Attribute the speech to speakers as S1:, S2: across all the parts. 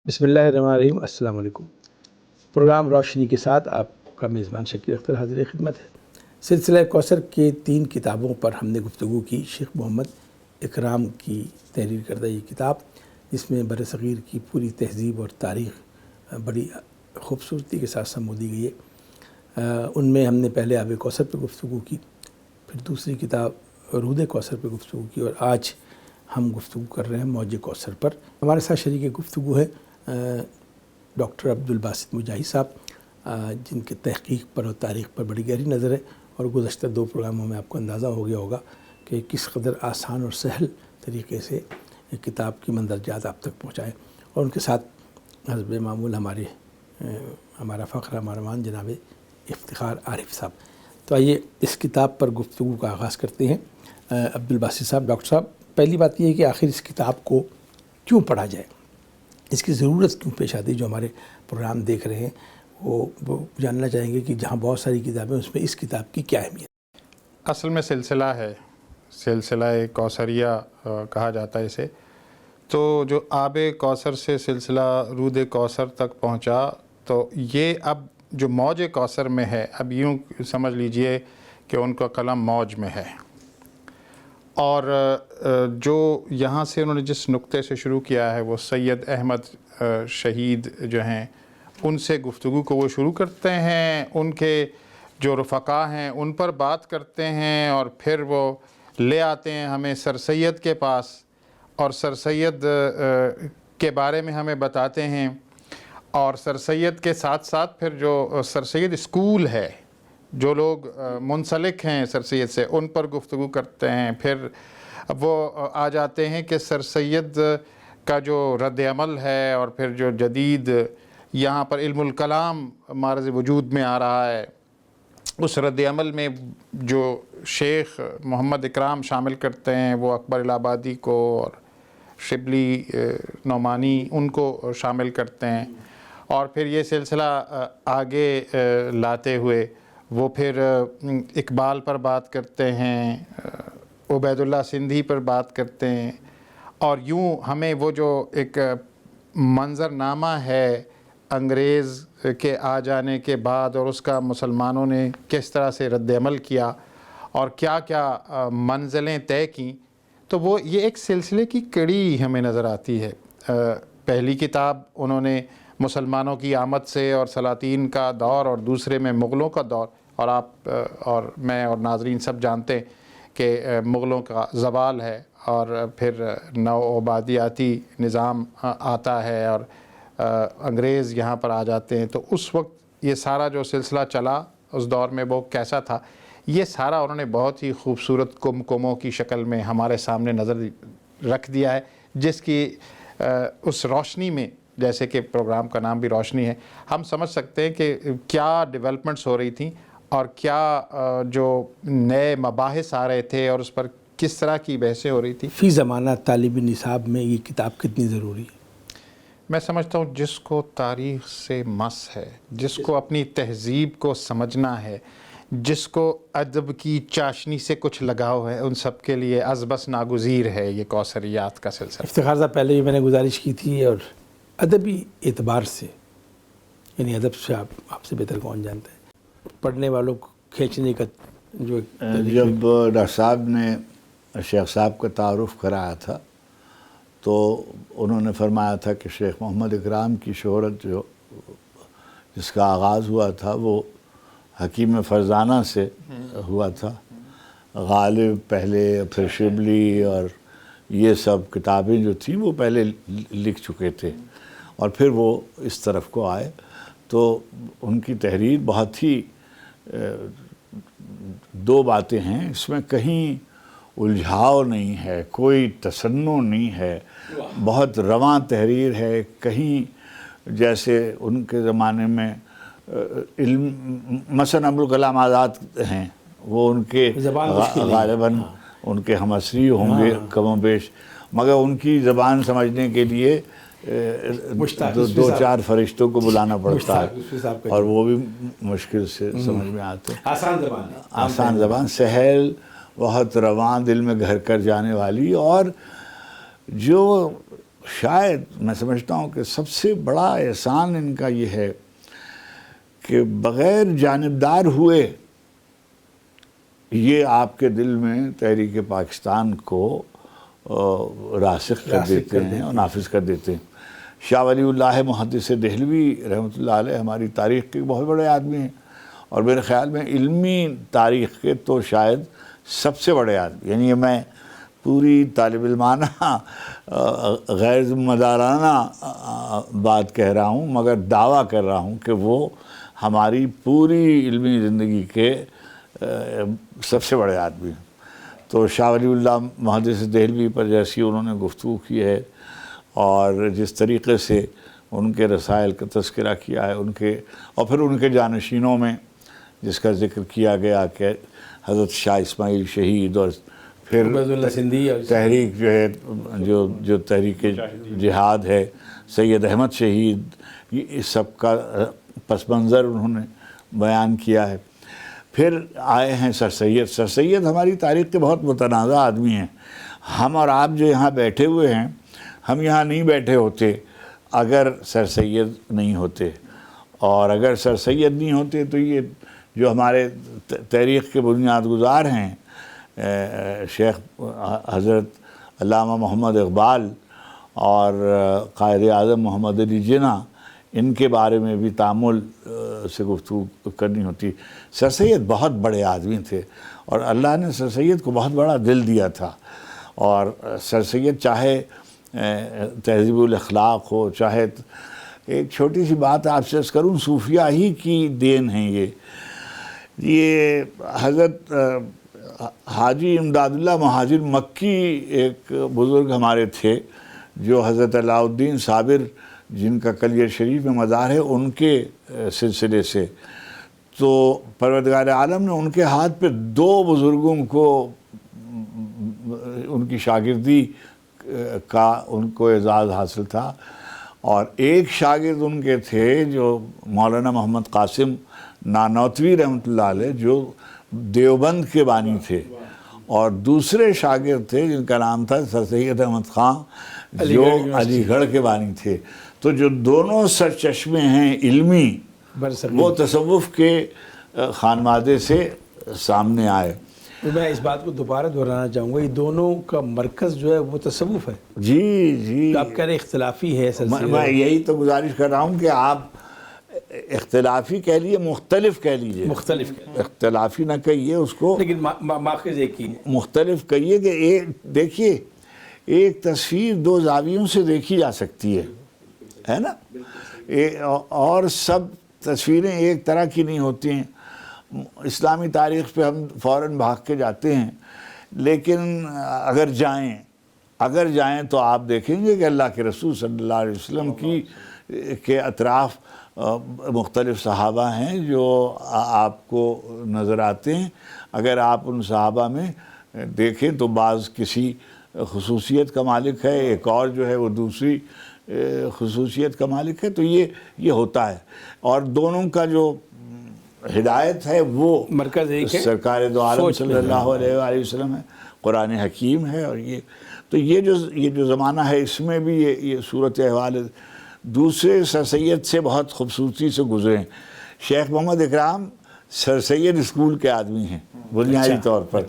S1: بسم اللہ الرحمن الرحیم۔ السلام علیکم۔ پروگرام روشنی کے ساتھ آپ کا میزبان شکیل اختر حاضر خدمت ہے۔ سلسلہ کوثر کے 3 کتابوں پر ہم نے گفتگو کی۔ شیخ محمد اکرام کی تحریر کردہ یہ کتاب، جس میں برصغیر کی پوری تہذیب اور تاریخ بڑی خوبصورتی کے ساتھ سمودی گئی ہے۔ ان میں ہم نے پہلے آب کوثر پہ گفتگو کی، پھر دوسری کتاب رود کوثر پہ گفتگو کی، اور آج ہم گفتگو کر رہے ہیں موج کوثر پر۔ ہمارے ساتھ شریک گفتگو ہے ڈاکٹر عبدالباسط مجاہد صاحب، جن کے تحقیق پر اور تاریخ پر بڑی گہری نظر ہے، اور گزشتہ 2 پروگراموں میں آپ کو اندازہ ہو گیا ہوگا کہ کس قدر آسان اور سہل طریقے سے کتاب کی مندرجات آپ تک پہنچائے۔ اور ان کے ساتھ حسب معمول ہمارا فخر مہربان جناب افتخار عارف صاحب۔ تو آئیے اس کتاب پر گفتگو کا آغاز کرتے ہیں۔ عبدالباسط صاحب، ڈاکٹر صاحب، پہلی بات یہ ہے کہ آخر اس کتاب کو کیوں پڑھا جائے، اس کی ضرورت کیوں پیش آتی؟ جو ہمارے پروگرام دیکھ رہے ہیں وہ جاننا چاہیں گے کہ جہاں بہت ساری کتابیں، اس میں اس کتاب کی کیا اہمیت؟
S2: اصل میں سلسلہ ہے، سلسلہ کوثریہ کہا جاتا ہے اسے۔ تو جو آب کوثر سے سلسلہ رود کوثر تک پہنچا، تو یہ اب جو موج کوثر میں ہے، اب یوں سمجھ لیجئے کہ ان کا قلم موج میں ہے، اور جو یہاں سے انہوں نے جس نقطے سے شروع کیا ہے وہ سید احمد شہید جو ہیں ان سے گفتگو کو وہ شروع کرتے ہیں، ان کے جو رفقا ہیں ان پر بات کرتے ہیں، اور پھر وہ لے آتے ہیں ہمیں سر سید کے پاس، اور سر سید کے بارے میں ہمیں بتاتے ہیں، اور سر سید کے ساتھ ساتھ پھر جو سر سید اسکول ہے، جو لوگ منسلک ہیں سر سید سے، ان پر گفتگو کرتے ہیں۔ پھر وہ آ جاتے ہیں کہ سر سید کا جو رد عمل ہے، اور پھر جو جدید یہاں پر علم الکلام معرض وجود میں آ رہا ہے، اس رد عمل میں جو شیخ محمد اکرام شامل کرتے ہیں، وہ اکبر الہ آبادی کو اور شبلی نعمانی ان کو شامل کرتے ہیں، اور پھر یہ سلسلہ آگے لاتے ہوئے وہ پھر اقبال پر بات کرتے ہیں، عبید اللہ سندھی پر بات کرتے ہیں، اور یوں ہمیں وہ جو ایک منظرنامہ ہے انگریز کے آ جانے کے بعد، اور اس کا مسلمانوں نے کس طرح سے رد عمل کیا اور کیا کیا منزلیں طے کیں، تو وہ یہ ایک سلسلے کی کڑی ہمیں نظر آتی ہے۔ پہلی کتاب انہوں نے مسلمانوں کی آمد سے اور سلاطین کا دور، اور دوسرے میں مغلوں کا دور، اور آپ اور میں اور ناظرین سب جانتے ہیں کہ مغلوں کا زوال ہے، اور پھر نو آبادیاتی نظام آتا ہے، اور انگریز یہاں پر آ جاتے ہیں۔ تو اس وقت یہ سارا جو سلسلہ چلا اس دور میں وہ کیسا تھا، یہ سارا انہوں نے بہت ہی خوبصورت کمکموں کی شکل میں ہمارے سامنے نظر رکھ دیا ہے، جس کی اس روشنی میں، جیسے کہ پروگرام کا نام بھی روشنی ہے، ہم سمجھ سکتے ہیں کہ کیا ڈیولپمنٹس ہو رہی تھیں، اور کیا جو نئے مباحث آ رہے تھے، اور اس پر کس طرح کی بحثیں ہو رہی تھی۔
S1: فی زمانہ طالب نصاب میں یہ کتاب کتنی ضروری ہے؟
S2: میں سمجھتا ہوں جس کو تاریخ سے مس ہے، جس کو اپنی تہذیب کو سمجھنا ہے، جس کو ادب کی چاشنی سے کچھ لگاؤ ہے، ان سب کے لیے از بس ناگزیر ہے یہ کوثریات کا سلسلہ۔
S1: افتخار صاحب، پہلے بھی میں نے گزارش کی تھی، اور ادبی اعتبار سے، یعنی ادب سے آپ سے بہتر کون جانتا ہے، پڑھنے والوں کو کھینچنے کا جو
S3: جب ڈاکٹر صاحب نے شیخ صاحب کا تعارف کرایا تھا، تو انہوں نے فرمایا تھا کہ شیخ محمد اکرام کی شہرت جس کا آغاز ہوا تھا وہ حکیم فرزانہ سے ہوا تھا۔ غالب پہلے، پھر شبلی، اور یہ سب کتابیں جو تھیں وہ پہلے لکھ چکے تھے، اور پھر وہ اس طرف کو آئے۔ تو ان کی تحریر بہت ہی 2 باتیں ہیں، اس میں کہیں الجھاؤ نہیں ہے، کوئی تصنع نہیں ہے، بہت رواں تحریر ہے۔ کہیں جیسے ان کے زمانے میں علم، مثلا ابوالکلام آزاد ہیں، وہ ان کے غالباً ان کے ہم عصری ہوں گے کم و بیش، مگر ان کی زبان سمجھنے کے لیے 2-4 فرشتوں کو بلانا پڑتا ہے، اور وہ بھی مشکل سے سمجھ میں آتے ہیں۔ آسان زبان، سہل، بہت رواں، دل میں گھر کر جانے والی، اور جو شاید میں سمجھتا ہوں کہ سب سے بڑا احسان ان کا یہ ہے کہ بغیر جانبدار ہوئے یہ آپ کے دل میں تحریک پاکستان کو راسخ کر دیتے ہیں اور نافذ کر دیتے ہیں۔ شاہ ولی اللہ محدث دہلوی رحمۃ اللہ علیہ ہماری تاریخ کے بہت بڑے آدمی ہیں، اور میرے خیال میں علمی تاریخ کے تو شاید سب سے بڑے آدمی، یعنی میں پوری طالب علمانہ غیر ذمہ دارانہ بات کہہ رہا ہوں، مگر دعویٰ کر رہا ہوں کہ وہ ہماری پوری علمی زندگی کے سب سے بڑے آدمی ہیں۔ تو شاہ ولی اللہ محدث دہلوی پر جیسی انہوں نے گفتگو کی ہے اور جس طریقے سے ان کے رسائل کا تذکرہ کیا ہے، اور پھر ان کے جانشینوں میں جس کا ذکر کیا گیا کہ حضرت شاہ اسماعیل شہید، اور پھر
S1: عبید اللہ سندھی،
S3: تحریک جو ہے جو تحریک جہاد ہے، سید احمد شہید، یہ سب کا پس منظر انہوں نے بیان کیا ہے۔ پھر آئے ہیں سر سید ہماری تاریخ کے بہت متنازع آدمی ہیں۔ ہم اور آپ جو یہاں بیٹھے ہوئے ہیں، ہم یہاں نہیں بیٹھے ہوتے اگر سر سید نہیں ہوتے، اور اگر سر سید نہیں ہوتے تو یہ جو ہمارے تاریخ کے بنیاد گزار ہیں شیخ حضرت علامہ محمد اقبال اور قائد اعظم محمد علی جناح، ان کے بارے میں بھی تامل سے گفتگو کرنی ہوتی۔ سر سید بہت بڑے آدمی تھے، اور اللہ نے سر سید کو بہت بڑا دل دیا تھا، اور سر سید چاہے تہذیب الاخلاق ہو، چاہے ایک چھوٹی سی بات آپ سے عرض کروں، صوفیہ ہی کی دین ہیں یہ حضرت حاجی امداد اللہ مہاجر مکی ایک بزرگ ہمارے تھے، جو حضرت علاء الدین صابر جن کا کلیہ شریف میں مزار ہے، ان کے سلسلے سے، تو پروردگار عالم نے ان کے ہاتھ پہ 2 بزرگوں کو ان کی شاگردی کا ان کو اعزاز حاصل تھا، اور ایک شاگرد ان کے تھے جو مولانا محمد قاسم نانوتوی رحمۃ اللہ علیہ، جو دیوبند کے بانی تھے، اور دوسرے شاگرد تھے جن کا نام تھا سر سید احمد خان، جو علی گڑھ کے بانی تھے۔ تو جو دونوں سرچشمے ہیں علمی، وہ تصوف کے خانوادے سے سامنے آئے۔
S1: تو میں اس بات کو دوبارہ دہرانا چاہوں گا، یہ دونوں کا مرکز جو ہے وہ تصوف ہے۔
S3: جی
S1: آپ کہہ رہے اختلافی ہے سلسلہ،
S3: میں یہی تو گزارش کر رہا ہوں کہ آپ اختلافی کہہ لیے، مختلف کہہ لیجئے،
S1: مختلف
S3: اختلافی نہ کہیے اس کو،
S1: لیکن ماخذ ایک ہی ہے۔
S3: مختلف کہیے کہ دیکھیے ایک تصویر 2 زاویوں سے دیکھی جا سکتی ہے نا، اور سب تصویریں ایک طرح کی نہیں ہوتی ہیں۔ اسلامی تاریخ پہ ہم فوراً بھاگ کے جاتے ہیں، لیکن اگر جائیں تو آپ دیکھیں گے کہ اللہ کے رسول صلی اللہ علیہ وسلم کے اطراف مختلف صحابہ ہیں جو آپ کو نظر آتے ہیں۔ اگر آپ ان صحابہ میں دیکھیں تو بعض کسی خصوصیت کا مالک ہے، ایک اور جو ہے وہ دوسری خصوصیت کا مالک ہے، تو یہ ہوتا ہے، اور دونوں کا جو ہدایت ہے وہ
S1: مرکز ایک ہے،
S3: سرکار دو عالم صلی اللہ علیہ وآلہ وسلم ہے، قرآن حکیم ہے، اور یہ جو زمانہ ہے اس میں بھی یہ صورت احوال دوسرے سر سید سے بہت خوبصورتی سے گزرے ہیں۔ شیخ محمد اکرام سر سید اسکول کے آدمی ہیں بنیادی طور پر،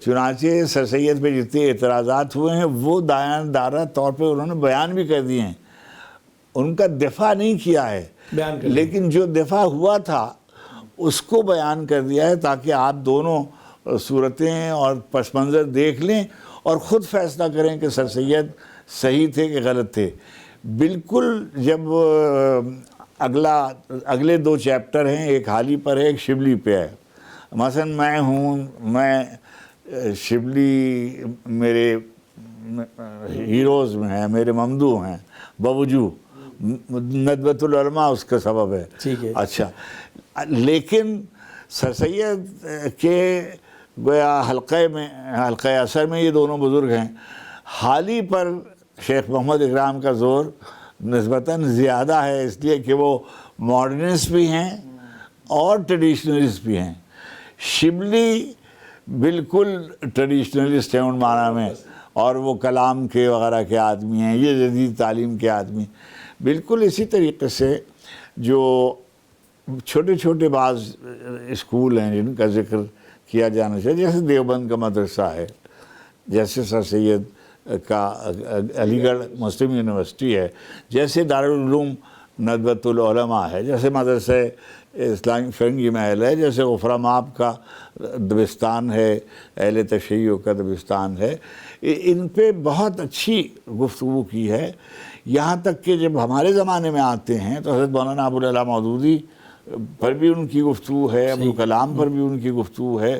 S3: چنانچہ سر سید پہ جتنے اعتراضات ہوئے ہیں وہ دائرہ طور پہ انہوں نے بیان بھی کر دیے ہیں، ان کا دفاع نہیں کیا ہے، لیکن جو دفاع ہوا تھا اس کو بیان کر دیا ہے، تاکہ آپ دونوں صورتیں اور پس منظر دیکھ لیں اور خود فیصلہ کریں کہ سر سید صحیح تھے کہ غلط تھے۔ بالکل جب اگلے 2 چیپٹر ہیں، ایک حالی پر ہے، ایک شبلی پہ ہے۔ مثلا میں شبلی میرے ہیروز میں ہیں، میرے ممدوح ہیں، بوجو ندبۃ العلماء اس کا سبب ہے۔ اچھا، لیکن سر سید کے گویا حلقہ اثر میں یہ دونوں بزرگ ہیں۔ حالی پر شیخ محمد اکرام کا زور نسبتاً زیادہ ہے، اس لیے کہ وہ ماڈرنسٹ بھی ہیں اور ٹریڈیشنلسٹ بھی ہیں۔ شبلی بالکل ٹریڈیشنلسٹ ہیں ان معنی میں، اور وہ کلام کے وغیرہ کے آدمی ہیں، یہ جدید تعلیم کے آدمی. بالکل اسی طریقے سے جو چھوٹے چھوٹے بعض اسکول ہیں جن کا ذکر کیا جانا چاہیے، جیسے دیوبند کا مدرسہ ہے، جیسے سر سید کا علی گڑھ مسلم یونیورسٹی ہے، جیسے دارالعلوم ندوۃ العلماء ہے، جیسے مدرسہ اسلامی فرنگی محل ہے، جیسے غفرہ مآب کا دبستان ہے، اہل تشیع کا دبستان ہے. ان پہ بہت اچھی گفتگو کی ہے. یہاں تک کہ جب ہمارے زمانے میں آتے ہیں تو حضرت مولانا ابوالعلا مودودی پر بھی ان کی گفتگو ہے، ابوالکلام پر بھی ان کی گفتگو ہے،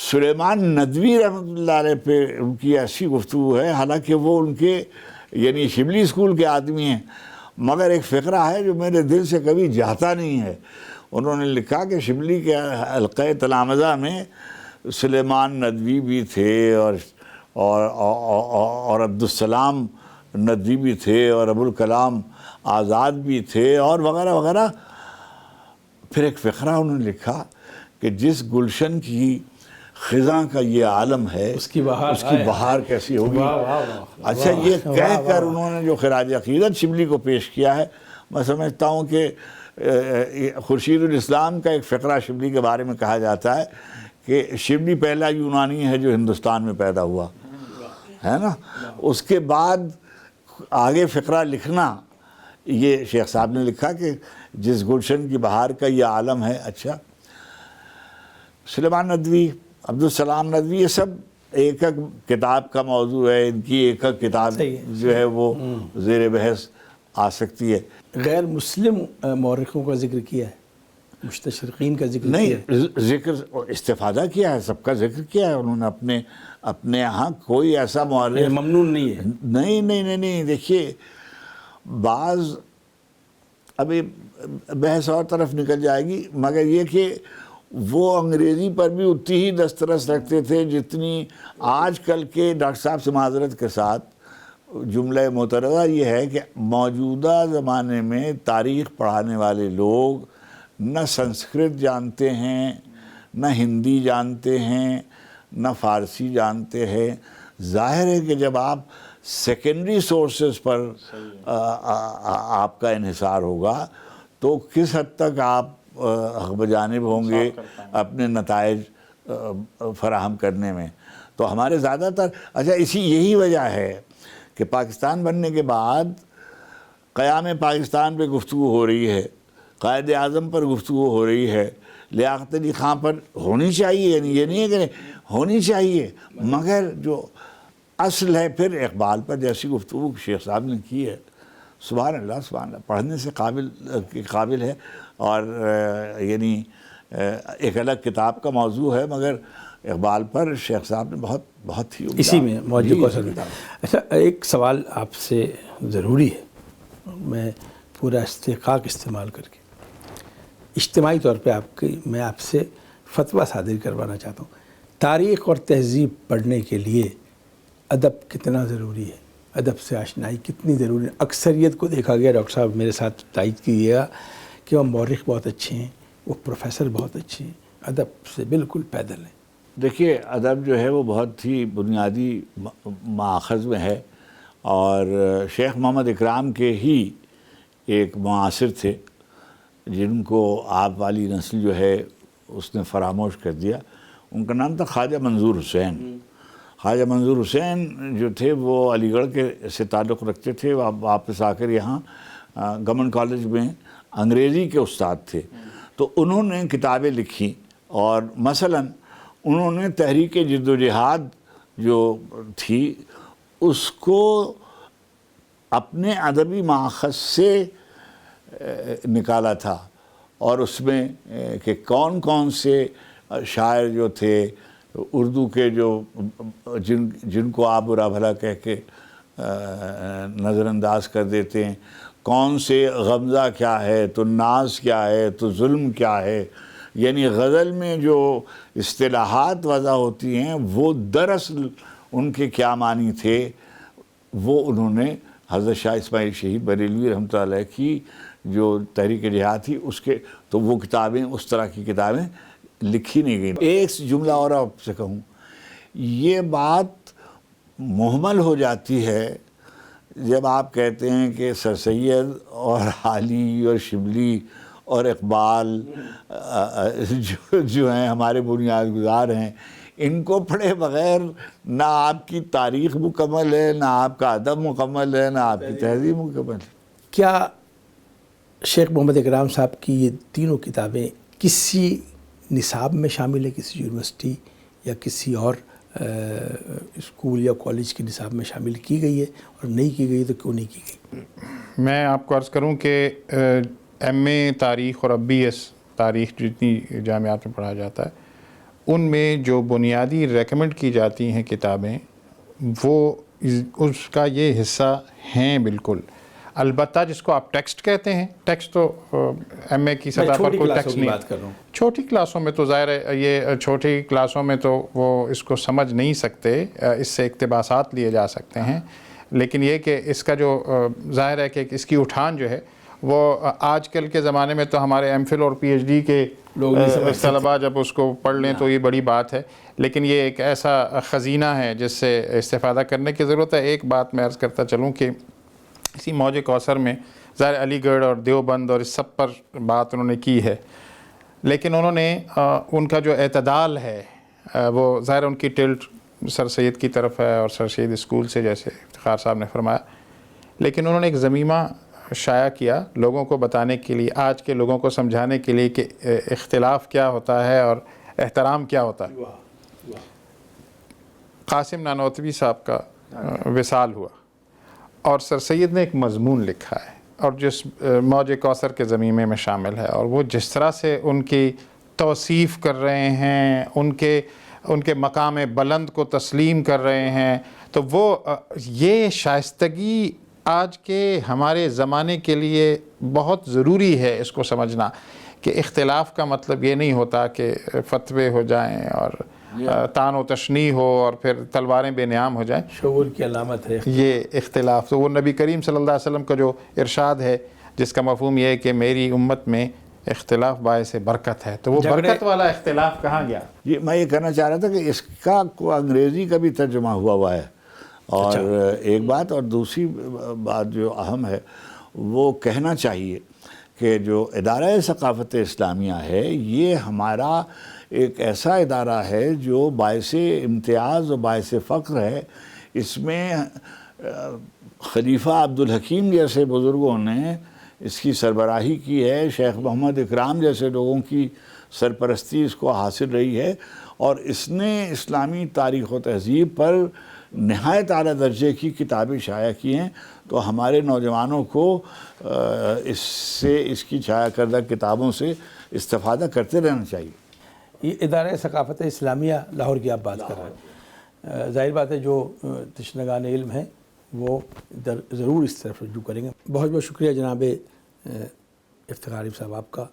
S3: سلیمان ندوی رحمۃ اللہ علیہ پہ ان کی ایسی گفتگو ہے، حالانکہ وہ ان کے یعنی شبلی اسکول کے آدمی ہیں، مگر ایک فقرہ ہے جو میرے دل سے کبھی جاتا نہیں ہے. انہوں نے لکھا کہ شبلی کے حلقہ تلامذہ میں سلیمان ندوی بھی تھے اور عبدالسلام ندوی بھی تھے اور ابوالکلام آزاد بھی تھے اور وغیرہ وغیرہ. پھر ایک فقرہ انہوں نے لکھا کہ جس گلشن کی خزاں کا یہ عالم ہے
S1: اس کی
S3: بہار کیسی ہوگی. اچھا، یہ کہہ کر انہوں نے جو خراج عقیدت شبلی کو پیش کیا ہے، میں سمجھتا ہوں کہ خورشید الاسلام کا ایک فقرہ شبلی کے بارے میں کہا جاتا ہے کہ شبلی پہلا یونانی ہے جو ہندوستان میں پیدا ہوا ہے نا. اس کے بعد آگے فقرہ لکھنا، یہ شیخ صاحب نے لکھا کہ جس گلشن کی بہار کا یہ عالم ہے. اچھا، سلیمان ندوی، عبدالسلام ندوی، یہ سب ایک ایک کتاب کا موضوع ہے. ان کی ایک ایک کتاب جو ہے وہ زیر بحث آ سکتی ہے.
S1: غیر مسلم مورخوں کا ذکر کیا ہے، مستشرقین کا ذکر کیا ہے؟
S3: نہیں، ذکر استفادہ کیا ہے، سب کا ذکر کیا ہے انہوں نے. اپنے یہاں کوئی ایسا مورخ
S1: ممنون نہیں ہے.
S3: نہیں. دیکھیے، بعض ابھی بحث اور طرف نکل جائے گی، مگر یہ کہ وہ انگریزی پر بھی اتنی ہی دسترس رکھتے تھے جتنی آج کل کے ڈاکٹر صاحب سے معذرت کے ساتھ جملہ مترجمہ یہ ہے کہ موجودہ زمانے میں تاریخ پڑھانے والے لوگ نہ سنسکرت جانتے ہیں، نہ ہندی جانتے ہیں، نہ فارسی جانتے ہیں. ظاہر ہے کہ جب آپ سیکنڈری سورسز پر آپ کا انحصار ہوگا تو کس حد تک آپ حق بجانب ہوں گے اپنے نتائج فراہم کرنے میں. تو ہمارے زیادہ تر یہی وجہ ہے کہ پاکستان بننے کے بعد قیام پاکستان پہ گفتگو ہو رہی ہے، قائد اعظم پر گفتگو ہو رہی ہے، لیاقت علی خان پر ہونی چاہیے، یعنی یہ نہیں ہے کہ ہونی چاہیے، مگر جو اصل ہے پھر اقبال پر جیسی گفتگو شیخ صاحب نے کی ہے، سبحان اللہ پڑھنے سے قابل ہے. اور یعنی ایک الگ کتاب کا موضوع ہے، مگر اقبال پر شیخ صاحب نے بہت ہی
S1: اسی میں موضوع کو سمجھتا ہوں. اچھا، ایک سوال آپ سے ضروری ہے، میں پورا استحقاق استعمال کر کے اجتماعی طور پہ میں آپ سے فتویٰ صادر کروانا چاہتا ہوں. تاریخ اور تہذیب پڑھنے کے لیے ادب کتنا ضروری ہے؟ ادب سے آشنائی کتنی ضروری ہے؟ اکثریت کو دیکھا گیا، ڈاکٹر صاحب میرے ساتھ تائید کیجیے گا، کہ وہ مورخ بہت اچھے ہیں، وہ پروفیسر بہت اچھے ہیں، ادب سے بالکل پیدل ہیں.
S3: دیکھیے، ادب جو ہے وہ بہت ہی بنیادی ماخذ میں ہے، اور شیخ محمد اکرام کے ہی ایک معاصر تھے جن کو آپ والی نسل جو ہے اس نے فراموش کر دیا. ان کا نام تھا خواجہ منظور حسین. خواجہ منظور حسین جو تھے وہ علی گڑھ کے سے تعلق رکھتے تھے. واپس آ کر یہاں گورنمنٹ کالج میں انگریزی کے استاد تھے. تو انہوں نے کتابیں لکھی، اور مثلاً انہوں نے تحریک جد و جہاد جو تھی اس کو اپنے ادبی ماخذ سے نکالا تھا، اور اس میں کہ کون سے شاعر جو تھے اردو کے جو جن کو آپ برا بھلا کہہ کے نظر انداز کر دیتے ہیں، کون سے غمزہ کیا ہے تو ناز کیا ہے تو ظلم کیا ہے، یعنی غزل میں جو اصطلاحات وضع ہوتی ہیں وہ دراصل ان کے کیا معنی تھے، وہ انہوں نے حضرت شاہ اسماعیل شہید بریلوی رحمۃ اللہ علیہ کی جو تحریک جہاد تھی اس کے، تو وہ کتابیں اس طرح کی کتابیں لکھی نہیں گئیں. ایک جملہ اور آپ سے کہوں، یہ بات مہمل ہو جاتی ہے جب آپ کہتے ہیں کہ سر سید اور حالی اور شبلی اور اقبال جو ہیں ہمارے بنیاد گزار ہیں، ان کو پڑھے بغیر نہ آپ کی تاریخ مکمل ہے، نہ آپ کا ادب مکمل ہے، نہ آپ کی تہذیب مکمل ہے۔
S1: کیا شیخ محمد اکرام صاحب کی یہ تینوں کتابیں کسی نصاب میں شامل ہے، کسی یونیورسٹی یا کسی اور اسکول یا کالج کے نصاب میں شامل کی گئی ہے، اور نہیں کی گئی تو کیوں نہیں کی گئی؟
S2: میں آپ کو عرض کروں کہ ایم اے تاریخ اور اب بی ایس تاریخ جتنی جامعات میں پڑھا جاتا ہے، ان میں جو بنیادی ریکمنڈ کی جاتی ہیں کتابیں وہ اس کا یہ حصہ ہیں بالکل۔ البتہ جس کو آپ ٹیکسٹ کہتے ہیں، ٹیکسٹ تو ایم اے کی سطح پر کوئی ٹیکسٹ نہیں،
S1: بات کر رہا ہوں۔
S2: چھوٹی کلاسوں میں تو ظاہر ہے، یہ چھوٹی کلاسوں میں تو وہ اس کو سمجھ نہیں سکتے، اس سے اقتباسات لیے جا سکتے ہیں، لیکن یہ کہ اس کا جو ظاہر ہے کہ اس کی اٹھان جو ہے وہ آج کل کے زمانے میں تو ہمارے ایم فل اور پی ایچ ڈی کے طلباء جب اس کو پڑھ لیں تو یہ بڑی بات ہے، لیکن یہ ایک ایسا خزینہ ہے جس سے استفادہ کرنے کی ضرورت ہے۔ ایک بات میں عرض کرتا چلوں کہ اسی موج کوثر میں ظاہر علی گڑھ اور دیوبند اور اس سب پر بات انہوں نے کی ہے، لیکن انہوں نے ان کا جو اعتدال ہے وہ ظاہر ان کی ٹلٹ سر سید کی طرف ہے اور سر سید اسکول سے، جیسے افتخار صاحب نے فرمایا، لیکن انہوں نے ایک ضمیمہ شائع کیا لوگوں کو بتانے کے لیے، آج کے لوگوں کو سمجھانے کے لیے کہ اختلاف کیا ہوتا ہے اور احترام کیا ہوتا ہے۔ قاسم نانوتوی صاحب کا وصال ہوا اور سر سید نے ایک مضمون لکھا ہے اور جس موج کوثر کے ضمیمے میں شامل ہے، اور وہ جس طرح سے ان کی توصیف کر رہے ہیں، ان کے مقام بلند کو تسلیم کر رہے ہیں، تو وہ یہ شائستگی آج کے ہمارے زمانے کے لیے بہت ضروری ہے اس کو سمجھنا کہ اختلاف کا مطلب یہ نہیں ہوتا کہ فتوے ہو جائیں اور تان و تشنیع ہو اور پھر تلواریں بے نیام ہو جائیں۔
S1: شعور کی علامت ہے
S2: یہ اختلاف تو وہ نبی کریم صلی اللہ علیہ وسلم کا جو ارشاد ہے جس کا مفہوم یہ ہے کہ میری امت میں اختلاف باعث برکت ہے، تو وہ برکت والا اختلاف کہاں گیا؟
S3: جی میں یہ کہنا چاہ رہا تھا کہ اس کا انگریزی کا بھی ترجمہ ہوا ہے، اور ایک بات، اور دوسری بات جو اہم ہے وہ کہنا چاہیے کہ جو ادارہ ثقافت اسلامیہ ہے یہ ہمارا ایک ایسا ادارہ ہے جو باعث امتیاز و باعث فخر ہے۔ اس میں خلیفہ عبدالحکیم جیسے بزرگوں نے اس کی سربراہی کی ہے، شیخ محمد اکرام جیسے لوگوں کی سرپرستی اس کو حاصل رہی ہے، اور اس نے اسلامی تاریخ و تہذیب پر نہایت اعلیٰ درجے کی کتابیں شائع کی ہیں۔ تو ہمارے نوجوانوں کو اس کی شائع کردہ کتابوں سے استفادہ کرتے رہنا چاہیے۔
S1: یہ ادارہ ثقافت اسلامیہ لاہور کی آپ بات کر رہے ہیں، ظاہر بات ہے جو تشنگان علم ہیں وہ ضرور اس طرف رجوع کریں گے۔ بہت بہت شکریہ جناب افتخار صاحب آپ کا،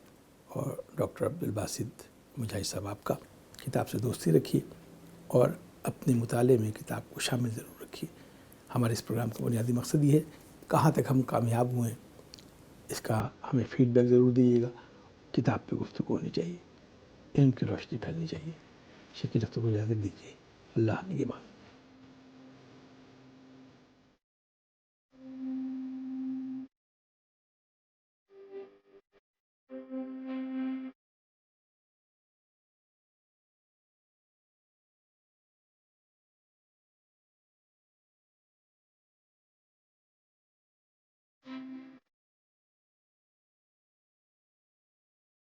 S1: اور ڈاکٹر عبدالباسط مجاہد صاحب آپ کا۔ کتاب سے دوستی رکھیے اور اپنے مطالعے میں کتاب کو شامل ضرور رکھیے۔ ہمارے اس پروگرام کا بنیادی مقصد یہ ہے کہاں تک ہم کامیاب ہوئے ہیں اس کا ہمیں فیڈ بیک ضرور دیجیے گا۔ کتاب پہ گفتگو ہونی چاہیے، علم کی روشنی پھیلنی چاہیے۔ شکریہ، کو اجازت دیجیے۔ اللہ نگہبان۔